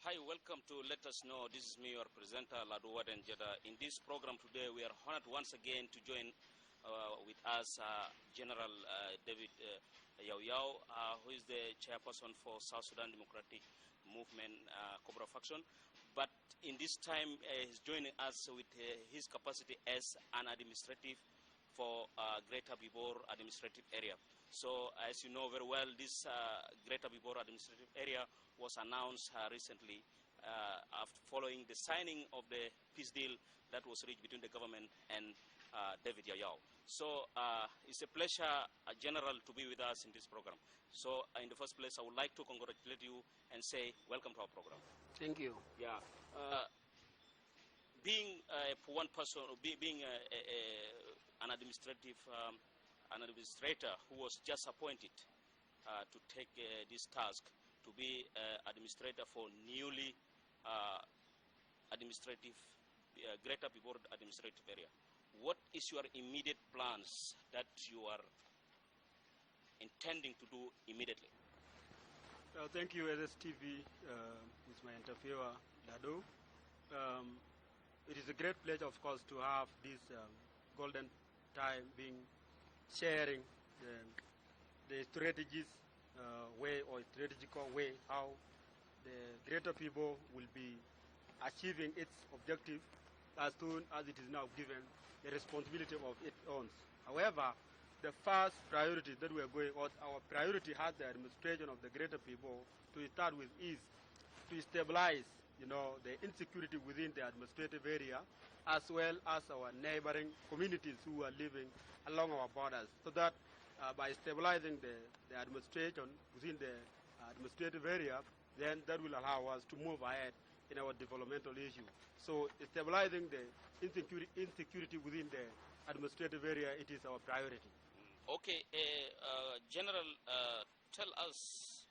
Hi, welcome to Let Us Know. This is me, your presenter, Laduwad and Jeda. In this program today, we are honored once again to join with us General David Yau Yau, who is the chairperson for South Sudan Democratic Movement Cobra faction. But in this time, he's joining us with his capacity as an administrative for Greater Bibor administrative area. So as you know very well, this Greater Bibor administrative area was announced recently after following the signing of the peace deal that was reached between the government and David Yau Yau. So it's a pleasure, General, to be with us in this program. So in the first place, I would like to congratulate you and say welcome to our program. Thank you. Yeah. Being for one person, being an administrator who was just appointed to take this task to be administrator for newly Greater Bibor administrative area. What is your immediate plans that you are intending to do immediately? Thank you, SSTV, with my interviewer, Lado. It is a great pleasure, of course, to have this golden time being sharing the strategies way or strategical way how the greater people will be achieving its objective as soon as it is now given the responsibility of its own. However, the first priority that we are going on, our priority has the administration of the greater people to start with is to stabilize, the insecurity within the administrative area, as well as our neighboring communities who are living along our borders, so that by stabilizing the administration within the administrative area, then that will allow us to move ahead in our developmental issue. So stabilizing the insecurity within the administrative area, it is our priority. Okay, General, tell us,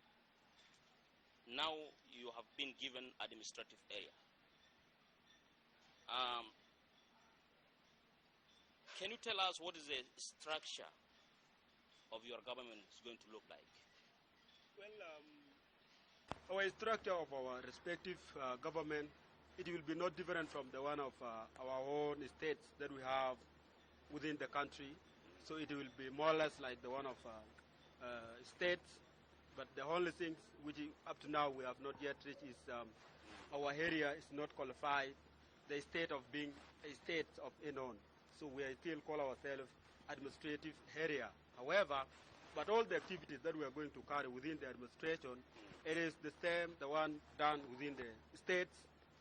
now you have been given administrative area. Can you tell us what is the structure of your government is going to look like? Well, our structure of our respective government, it will be not different from the one of our own states that we have within the country. So it will be more or less like the one of states. But the only things which up to now we have not yet reached is our area is not qualified, the state of being a state of unknown. So we are still call ourselves administrative area. However, but all the activities that we are going to carry within the administration, it is the same, the one done within the states,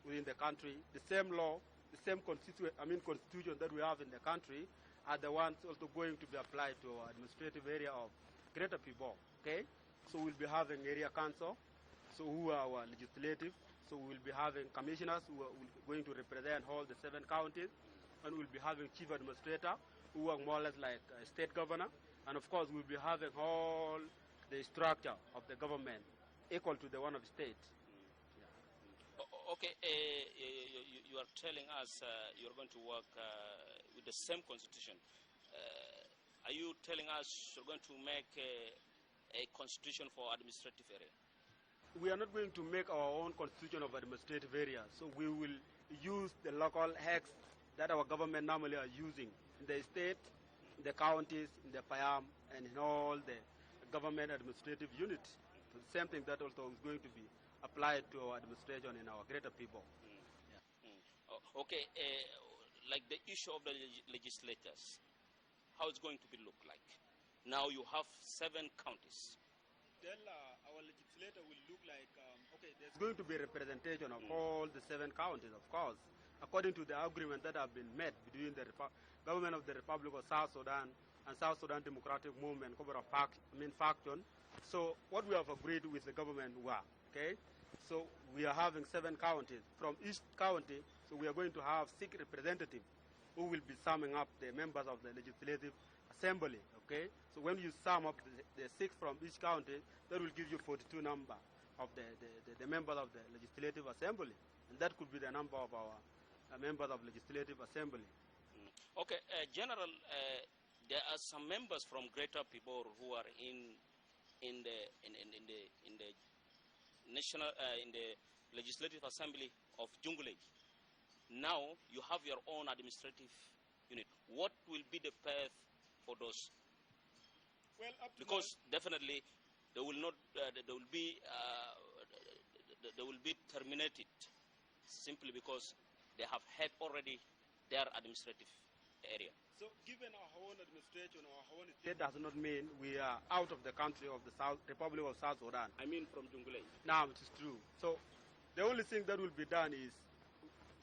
within the country, the same law, the same constitution that we have in the country are the ones also going to be applied to our administrative area of Greater Bibor. Okay? So we'll be having area council, so who are our legislative. So we'll be having commissioners who are going to represent all the 7 counties, and we'll be having chief administrator who are more or less like a state governor, and of course we'll be having all the structure of the government equal to the one of the state. Okay, you are telling us you're going to work with the same constitution. Are you telling us you're going to make a constitution for administrative area? We are not going to make our own constitution of administrative area, so we will use the local acts that our government normally are using in the state, in the counties, in the PAYAM, and in all the government administrative units. The same thing that also is going to be applied to our administration in our greater people. Okay, like the issue of the legislators, how it's going to be look like? Now you have 7 counties. Then our legislator will look like, there's going to be representation of all the 7 counties, of course, according to the agreement that have been made between the government of the Republic of South Sudan and South Sudan Democratic Movement, faction. So what we have agreed with the government were, okay, so we are having 7 counties. From each county, so we are going to have 6 representatives who will be summing up the members of the legislative assembly, okay? So when you sum up the 6 from each county, that will give you 42 number of the members of the legislative assembly. And that could be the number of our members of legislative assembly. Okay, General, there are some members from Greater Bibor who are in the national in the Legislative Assembly of Jungle. Now you have your own administrative unit. What will be the path for those? Well, because definitely they will not. They will be terminated simply because they have had already their administrative area. So given our own administration or our own state does not mean we are out of the country of the Republic of South Sudan. I mean from Jungle. Now it is true. So the only thing that will be done is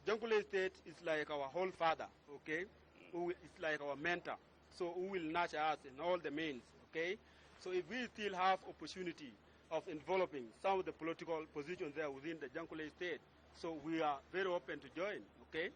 Jungle State is like our whole father, okay? It's like our mentor. So who will nurture us in all the means, okay? So if we still have opportunity of enveloping some of the political positions there within the Jungle State, so we are very open to join, okay?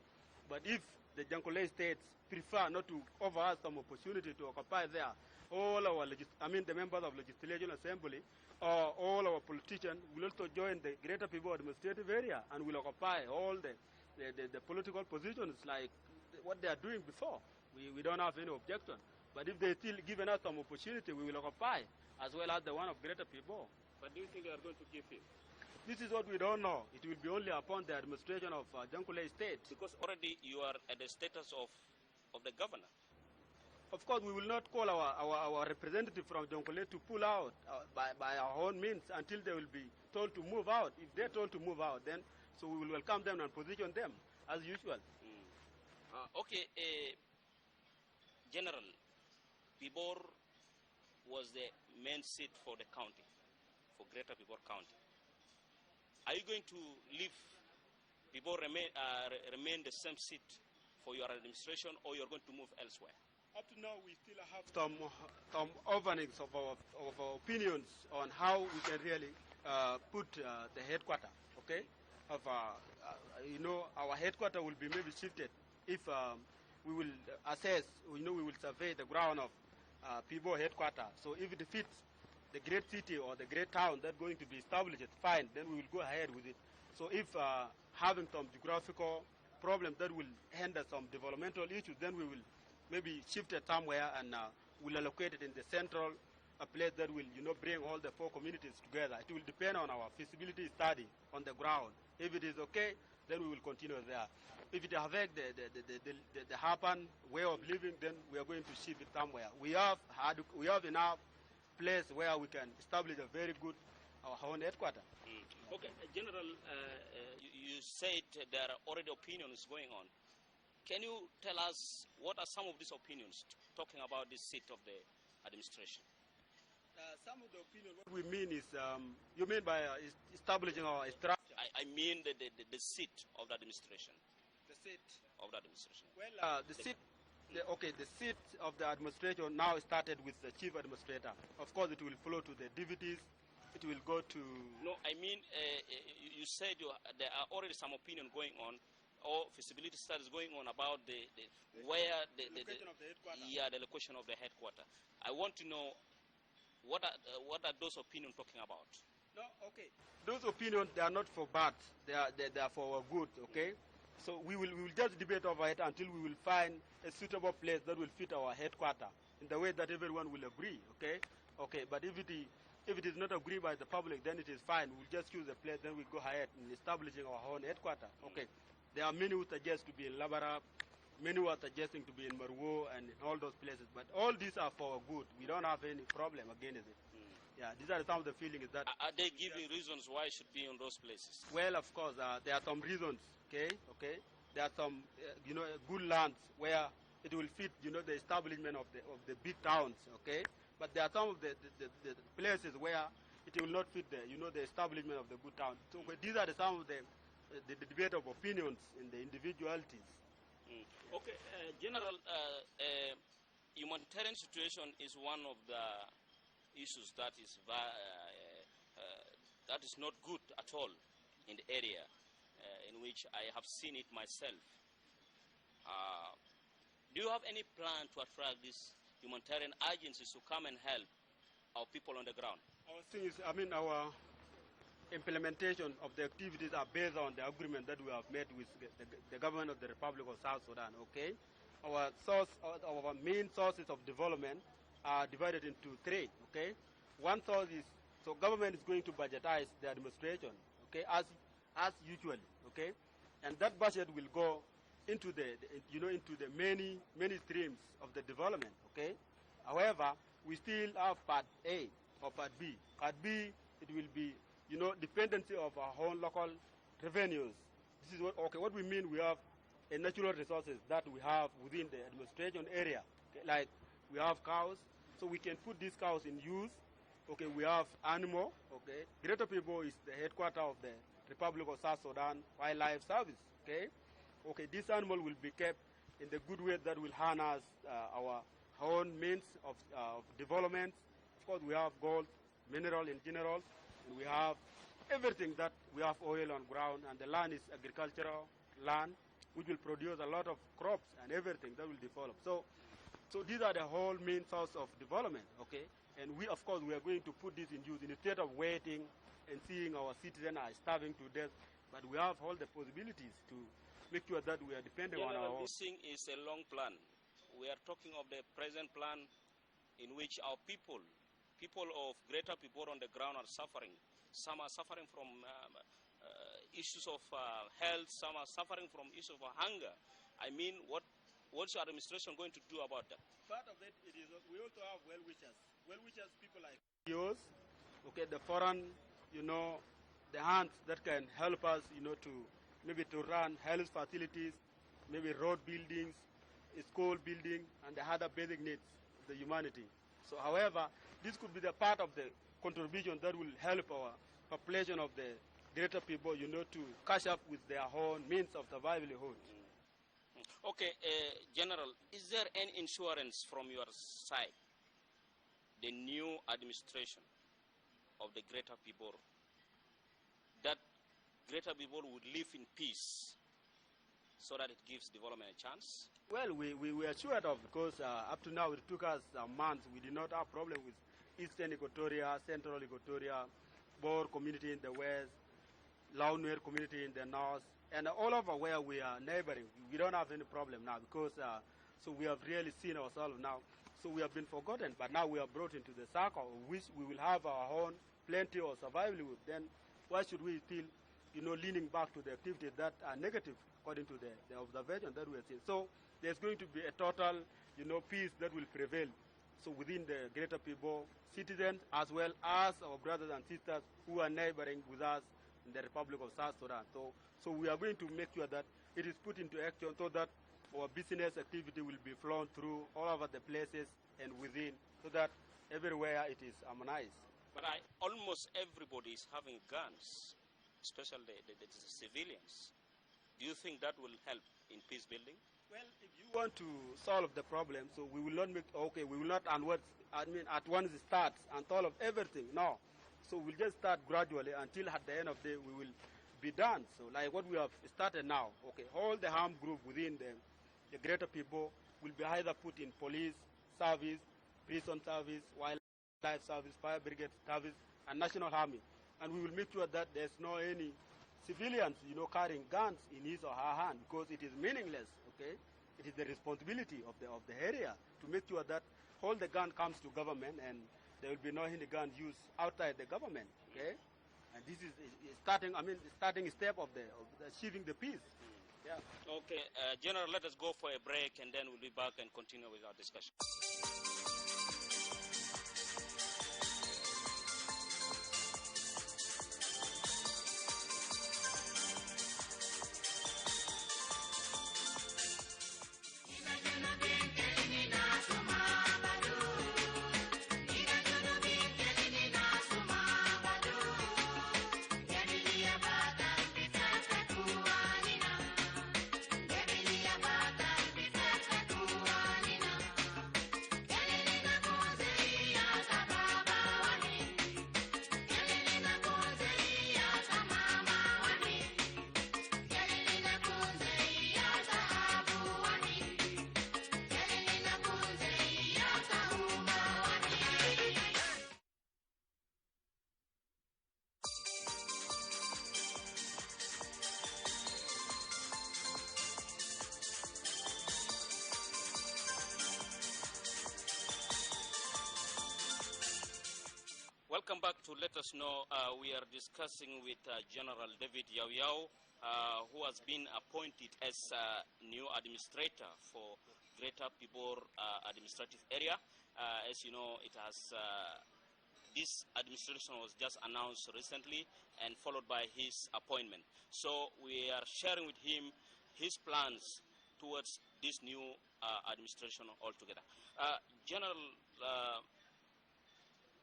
But if the Jungle States prefer not to offer us some opportunity to occupy there, all our, the members of Legislative Assembly, or all our politicians will also join the Greater People Administrative Area and will occupy all the political positions like what they are doing before. We don't have any objection. But if they still given us some opportunity, we will occupy as well as the one of Greater People. But do you think they are going to give it? This is what we don't know. It will be only upon the administration of Jungle State. Because already you are at the status of the governor. Of course, we will not call our representative from Jonglei to pull out by our own means until they will be told to move out. If they're told to move out, then so we will welcome them and position them as usual. Okay, General, Pibor was the main seat for the county, for Greater Pibor County. Are you going to leave Pibor remain the same seat for your administration, or you're going to move elsewhere? Up to now, we still have some openings of our opinions on how we can really put the headquarters, okay? Our headquarters will be maybe shifted if we will assess, we will survey the ground of Pibor headquarters. So if it fits the great city or the great town that's going to be established, fine, then we will go ahead with it. So if having some geographical problems that will hinder some developmental issues, then we will maybe shift it somewhere and we'll allocate it in the central place that will, bring all the four communities together. It will depend on our feasibility study on the ground. If it is okay, then we will continue there. If it affects the Hapan way of living, then we are going to shift it somewhere. We have enough place where we can establish a very good our own headquarters. Okay, General, you said there are already opinions going on. Can you tell us what are some of these opinions talking about this seat of the administration? Some of the opinions, what we mean is, you mean by establishing our structure? I mean the seat of the administration. The seat of the administration. Well, the seat of the administration now started with the chief administrator. Of course, it will flow to the deputies. It will go to... No, I mean, you said there are already some opinion going on, or feasibility studies going on about the location of the headquarters. Yeah, the location of the headquarters. I want to know what are those opinions talking about? No, okay. Those opinions, they are not for bad. They are for our good, okay? So we will just debate over it until we will find a suitable place that will fit our headquarters in the way that everyone will agree, okay? Okay, but if it is not agreed by the public, then it is fine. We'll just choose a place, then we go ahead in establishing our own headquarters. Okay. There are many who suggest to be in Labara, many who are suggesting to be in Marwo and in all those places. But all these are for our good. We don't have any problem against it. Yeah, these are some of the feelings that... Are they giving reasons why it should be in those places? Well, of course, there are some reasons, okay? There are some, good lands where it will fit, the establishment of the big towns, okay? But there are some of the places where it will not fit the establishment of the good town. So these are some of the debate of opinions in the individualities. Okay, General, humanitarian situation is one of the issues that is not good at all in the area in which I have seen it myself. Do you have any plan to attract these humanitarian agencies to come and help our people on the ground? Our thing is, our implementation of the activities are based on the agreement that we have made with the government of the Republic of South Sudan, okay? Our main sources of development are divided into three, okay? One source is, so government is going to budgetize the administration, okay? As as usually, okay? And that budget will go into into the many streams of the development, okay? However, we still have Part A or Part B. Part B, it will be, dependency of our own local revenues. This is what we mean. We have a natural resources that we have within the administration area. Okay? Like we have cows, so we can put these cows in use. Okay, we have animal. Okay, Greater People is the headquarters of the Republic of South Sudan Wildlife Service. Okay, this animal will be kept in the good way that will harness our own means of development. Of course, we have gold, mineral in general, and we have everything that we have oil on ground, and the land is agricultural land, which will produce a lot of crops and everything that will develop. So these are the whole main source of development, okay? And we, of course, we are going to put this in use instead of waiting and seeing our citizens are starving to death. But we have all the possibilities to make sure that we are dependent on our own. This thing is a long plan. We are talking of the present plan in which our people of Greater People on the ground are suffering. Some are suffering from issues of health. Some are suffering from issues of hunger. I mean, what's your administration going to do about that? Part of it is we also have well-wishers. Well-wishers, people like yours, okay, the foreign, the hands that can help us, to run health facilities, maybe road buildings, school building, and the other basic needs of the humanity. So, however, this could be the part of the contribution that will help our population of the Greater People, to catch up with their own means of livelihood. Okay, General, is there any insurance from your side, the new administration of the Greater People, that Greater People would live in peace so that it gives development a chance? Well, we are sure of, because up to now it took us months. We did not have problem with Eastern Equatoria, Central Equatoria, Boer community in the west, Launuer community in the north, and all over where we are neighboring. We don't have any problem now, because so we have really seen ourselves now. So we have been forgotten, but now we are brought into the circle, which we will have our own plenty of survival with. Then why should we still, leaning back to the activities that are negative according to the observation that we are seeing? So there's going to be a total, peace that will prevail. So within the Greater People, citizens, as well as our brothers and sisters who are neighboring with us in the Republic of South Sudan. So we are going to make sure that it is put into action so that our business activity will be flown through all over the places and within, so that everywhere it is harmonized. But almost everybody is having guns, especially the civilians. Do you think that will help in peace building? Well, if you want to solve the problem, so we will not we will not at once start and solve everything. No. So we'll just start gradually until at the end of the day we will be done. So like what we have started now, okay, all the armed group within the Greater People will be either put in police service, prison service, wildlife service, fire brigade service, and national army. And we will make sure that there's no any civilians, carrying guns in his or her hand, because it is meaningless, okay? It is the responsibility of the area to make sure that all the gun comes to government and there will be no any gun used outside the government, okay? And this is starting step of achieving the peace. Yeah. Okay, General, let us go for a break and then we'll be back and continue with our discussion. welcome back to Let Us Know. We are discussing with General David Yau Yau, who has been appointed as new administrator for Greater Pibor administrative area. As you know, this administration was just announced recently and followed by his appointment. So we are sharing with him his plans towards this new administration altogether. General,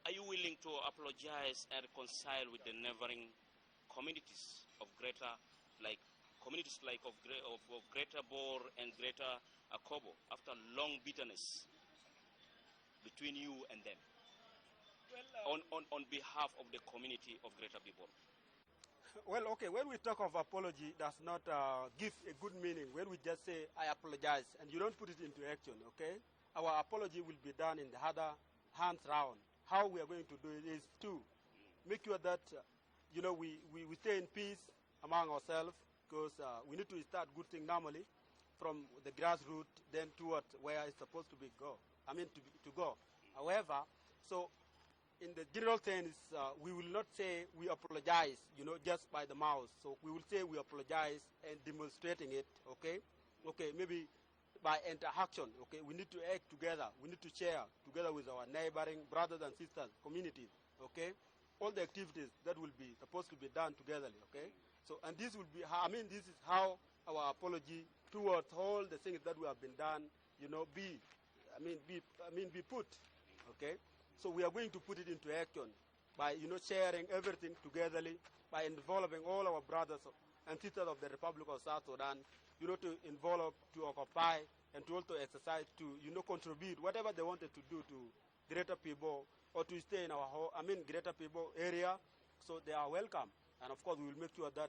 are you willing to apologize and reconcile with the neighboring communities of Greater, like communities like of Greater Bor and Greater Akobo, after long bitterness between you and them, on behalf of the community of Greater Bibor? Well, okay, when we talk of apology, does not give a good meaning. When we just say, I apologize, and you don't put it into action, okay? Our apology will be done in the other hands round. How we are going to do it is to make sure that, we stay in peace among ourselves, because we need to start good thing normally from the grassroots, then towards where it's supposed to be go. To go. However, so in the general sense, we will not say we apologize, just by the mouth. So we will say we apologize and demonstrating it, okay? Okay, maybe by interaction, okay? We need to act together. We need to share together with our neighboring brothers and sisters, communities, okay? All the activities that will be supposed to be done together, okay? So, and this will be, this is how our apology towards all the things that we have been done, be put, okay? So we are going to put it into action by, sharing everything togetherly, by involving all our brothers and sisters of the Republic of South Sudan, to involve, to occupy, and to also exercise, to, contribute whatever they wanted to do to Greater Pibor, or to stay in our Greater Pibor area. So they are welcome. And of course, we will make sure that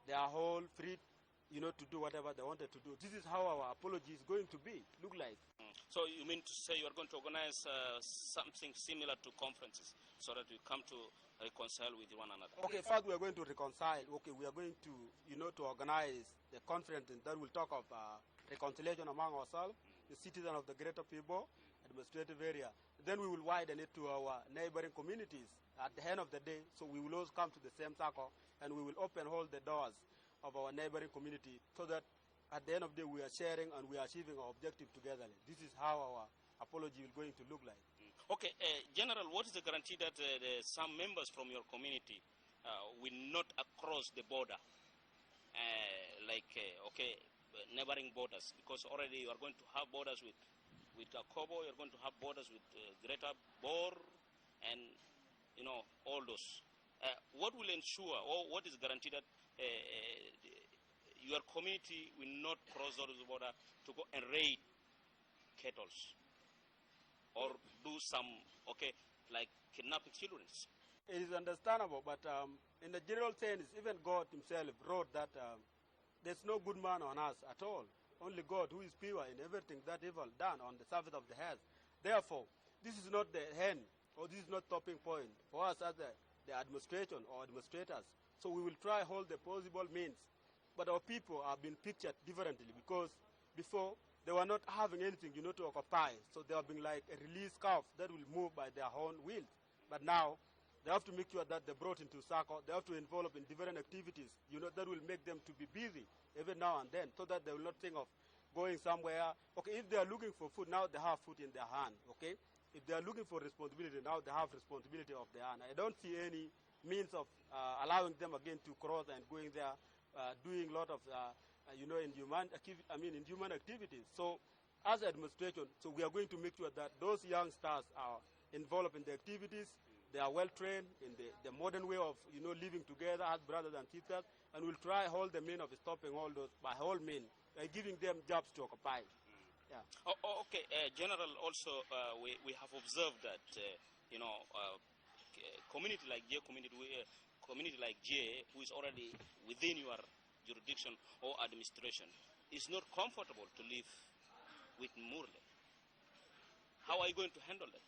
they are all free, to do whatever they wanted to do. This is how our apology is going to look like. So you mean to say you are going to organize something similar to conferences so that we come to reconcile with one another? Okay, first we are going to reconcile. Okay, we are going to, to organize the conference that will talk of reconciliation among ourselves, the citizens of the Greater Pibor administrative area. Then we will widen it to our neighboring communities at the end of the day. So we will always come to the same circle, and we will open all the doors of our neighboring community so that at the end of the day we are sharing and we are achieving our objective together. This is how our apology is going to look like. Okay, General, what is the guarantee that some members from your community will not cross the border, neighboring borders? Because already you are going to have borders with Akobo, you are going to have borders with Greater Bor, and all those. What will ensure, or what is guaranteed that your community will not cross the border to go and raid cattle or do some, like kidnapping children? It is understandable, but in the general sense, even God himself wrote that there's no good man on us at all. Only God, who is pure in everything that evil done on the surface of the earth. Therefore, this is not the end, or this is not topping point for us as the administration or administrators. So we will try all the possible means. But our people have been pictured differently, because before they were not having anything, to occupy. So they have been like a release calf that will move by their own will. But now they have to make sure that they're brought into circle. They have to involve in different activities, that will make them to be busy every now and then, so that they will not think of going somewhere. Okay, if they are looking for food, now they have food in their hand. Okay, if they are looking for responsibility, now they have responsibility of their hand. I don't see any means of allowing them again to cross and going there, doing a lot of, inhuman activities. So, as administration, so we are going to make sure that those youngsters are involved in the activities. They are well trained in the modern way of, living together as brothers and sisters, and we'll try all the means of stopping all those by all means, giving them jobs to occupy. Yeah. Okay, General. Also, we have observed that community like J, community like J, who is already within your jurisdiction or administration, is not comfortable to live with Murle. How are you going to handle that?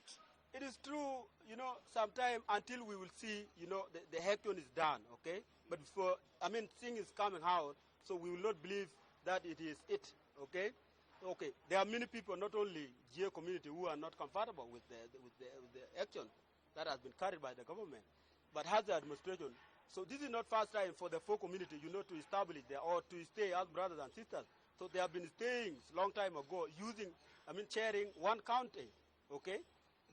It is true, sometimes until we will see, the action is done, okay? But before, thing is coming out, so we will not believe that it is it, okay? Okay, there are many people, not only J community, who are not comfortable with the action. that has been carried by the government. But has the administration, so this is not first time for the four community, to establish there or to stay as brothers and sisters. So they have been staying long time ago using, sharing one county, okay?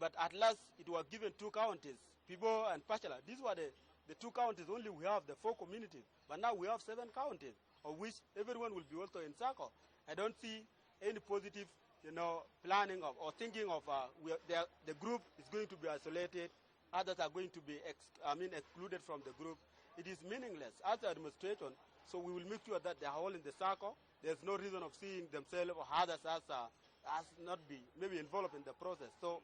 But at last it was given two counties, Pibo and Pachala. These were the two counties only we have, the four communities. But now we have 7 counties, of which everyone will be also in circle. I don't see any positive, planning of or thinking of the group is going to be isolated, others are going to be excluded from the group. It is meaningless as the administration. So we will make sure that they are all in the circle. There's no reason of seeing themselves or others as not be maybe involved in the process. So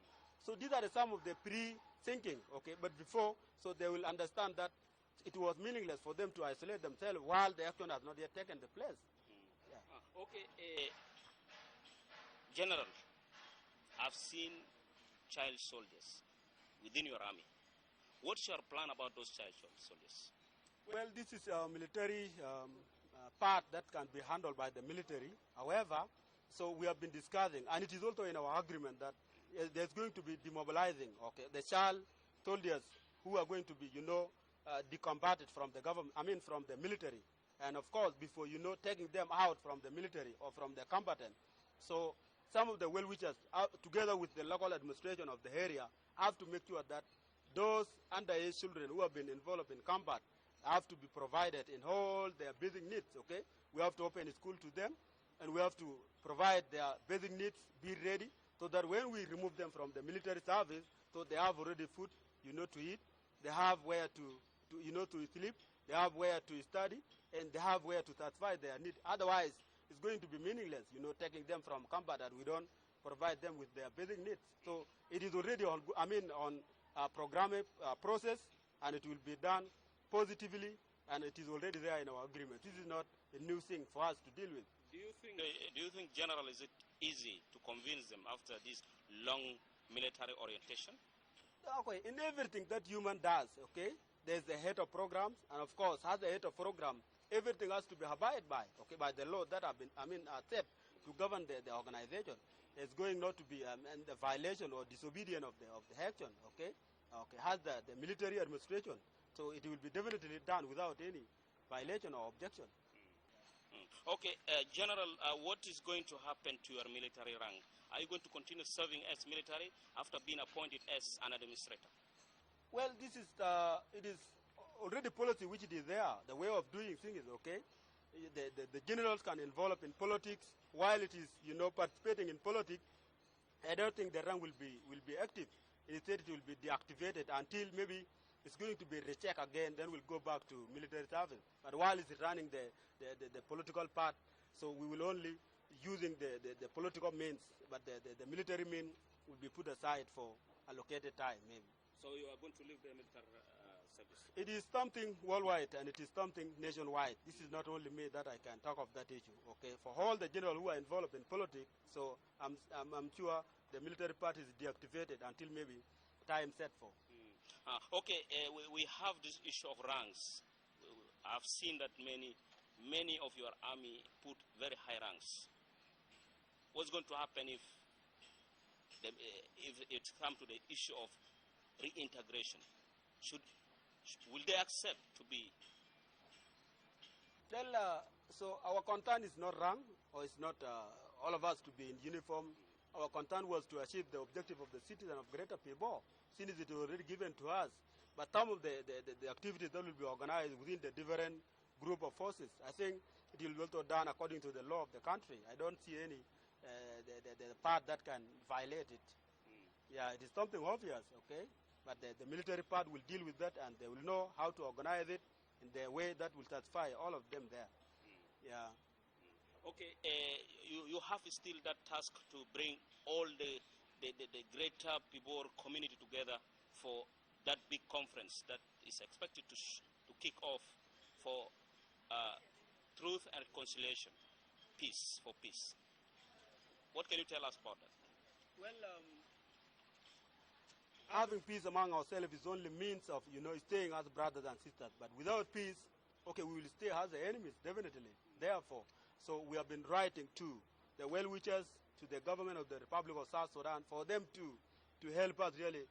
these are some of the pre-thinking, okay? But before, so they will understand that it was meaningless for them to isolate themselves while the action has not yet taken the place. Yeah. Okay, General, I've seen child soldiers within your army. What's your plan about those child soldiers? Well, this is a military part that can be handled by the military. However, so we have been discussing, and it is also in our agreement that there's going to be demobilizing, okay, the child soldiers who are going to be, decombated from the government, from the military. And of course, before, taking them out from the military or from the combatant. So some of the well-wishers, together with the local administration of the area, have to make sure that those underage children who have been involved in combat have to be provided in all their basic needs, okay? We have to open a school to them, and we have to provide their basic needs, be ready, so that when we remove them from the military service, so they have already food, to eat, they have where to sleep, they have where to study, and they have where to satisfy their need. Otherwise, it's going to be meaningless, taking them from combat and we don't provide them with their basic needs. So it is already on programming process, and it will be done positively, and it is already there in our agreement. This is not a new thing for us to deal with. Do you think, General, is it easy to convince them after this long military orientation? Okay, in everything that human does, okay, there's the head of programs, and of course, as the head of program, everything has to be abided by, okay, by the law that have been, set to govern the organization. It's going not to be the violation or disobedience of the action, okay, has the military administration. So it will be definitely done without any violation or objection. Okay, General, what is going to happen to your military rank? Are you going to continue serving as military after being appointed as an administrator? Well, it is already policy which it is there. The way of doing things is okay. The generals can involve in politics while it is, participating in politics. I don't think the rank will be active. Instead, it will be deactivated until maybe it's going to be rechecked again. Then we'll go back to military service. But while it's running the political part, so we will only using the political means, but the military means will be put aside for allocated time, maybe. So you are going to leave the military service? It is something worldwide, and it is something nationwide. This is not only me that I can talk of that issue. Okay, for all the generals who are involved in politics, so I'm sure the military part is deactivated until maybe time set for. Okay, we have this issue of ranks. I've seen that many of your army put very high ranks. What's going to happen if it comes to the issue of reintegration? Will they accept to be? Well, so our concern is not rank, or it's not all of us to be in uniform. Our concern was to achieve the objective of the citizen of Greater Pibo, since it is already given to us. But some of the activities that will be organized within the different group of forces, I think it will be also done according to the law of the country. I don't see any the part that can violate it. Yeah, it is something obvious, okay? But the military part will deal with that, and they will know how to organize it in the way that will satisfy all of them there. Yeah. Okay, you have still that task to bring all the greater Pibor community together for that big conference that is expected to kick off for truth and reconciliation, peace for peace. What can you tell us about that? Well, having peace among ourselves is only means of, staying as brothers and sisters. But without peace, okay, we will stay as the enemies, definitely. Therefore, so we have been writing to the well-wishers, to the government of the Republic of South Sudan, for them to help us really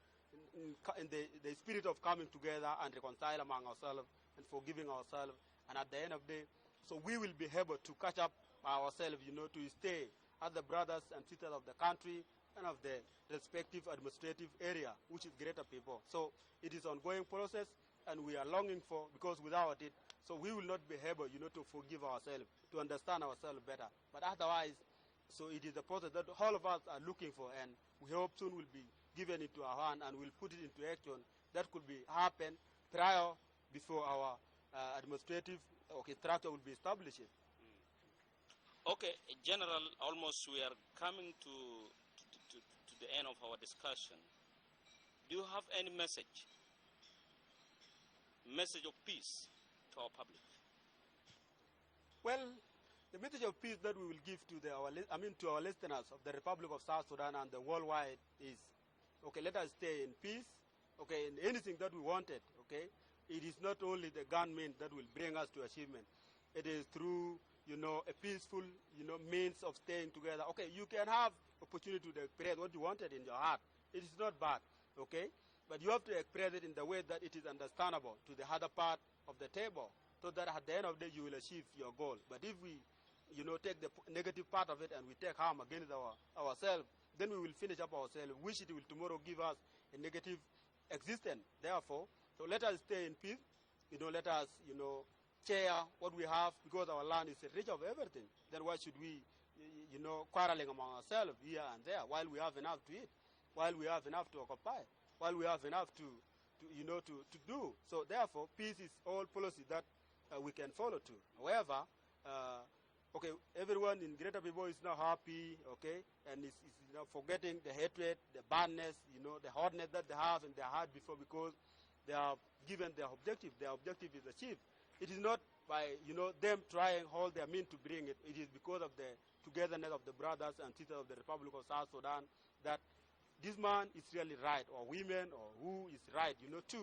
in the spirit of coming together and reconcile among ourselves and forgiving ourselves. And at the end of the day, so we will be able to catch up ourselves, to stay as the brothers and sisters of the country and of the respective administrative area, which is greater people. So it is an ongoing process, and we are longing for, because without it, so we will not be able, to forgive ourselves, to understand ourselves better. But otherwise, so it is a process that all of us are looking for, and we hope soon will be given into our hand, and we'll put it into action. That could be happen prior, before our administrative structure will be established. Okay, General, almost we are coming to the end of our discussion. Do you have any message of peace to our public? Well, the message of peace that we will give to to our listeners of the Republic of South Sudan and the worldwide is, okay, let us stay in peace, okay, in anything that we wanted, okay. It is not only the gunmen that will bring us to achievement. It is through, a peaceful, means of staying together. Okay, you can have opportunity to express what you wanted in your heart. It is not bad, okay? But you have to express it in the way that it is understandable to the other part of the table, so that at the end of the day you will achieve your goal. But if we, take the negative part of it and we take harm against ourselves, then we will finish up ourselves, which it will tomorrow give us a negative existence. Therefore, so let us stay in peace. Let us, share what we have, because our land is rich of everything. Then why should we, quarreling among ourselves here and there, while we have enough to eat, while we have enough to occupy, while we have enough to do. So therefore, peace is all policy that we can follow to. However, okay, everyone in Greater People is now happy, okay, and is forgetting the hatred, the badness, the hardness that they have in their heart before, because they have given their objective. Their objective is achieved. It is not by, them trying all their means to bring it. It is because of the togetherness of the brothers and sisters of the Republic of South Sudan that this man is really right, or women, or who is right, to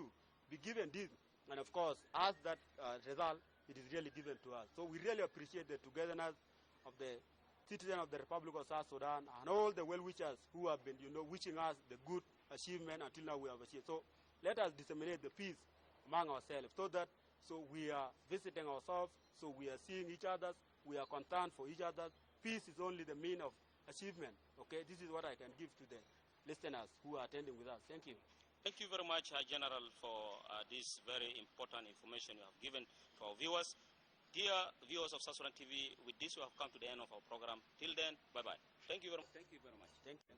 be given this. And of course, as that result, it is really given to us. So we really appreciate the togetherness of the citizens of the Republic of South Sudan and all the well-wishers who have been, wishing us the good achievement until now we have achieved. So let us disseminate the peace among ourselves, so that we are visiting ourselves, so we are seeing each other, we are concerned for each other. Peace is only the mean of achievement. Okay, this is what I can give to the listeners who are attending with us. Thank you. Thank you very much, General, for this very important information you have given to our viewers. Dear viewers of South Sudan TV, with this we have come to the end of our program. Till then, bye-bye. Thank you very much. Thank you very much. Thank you.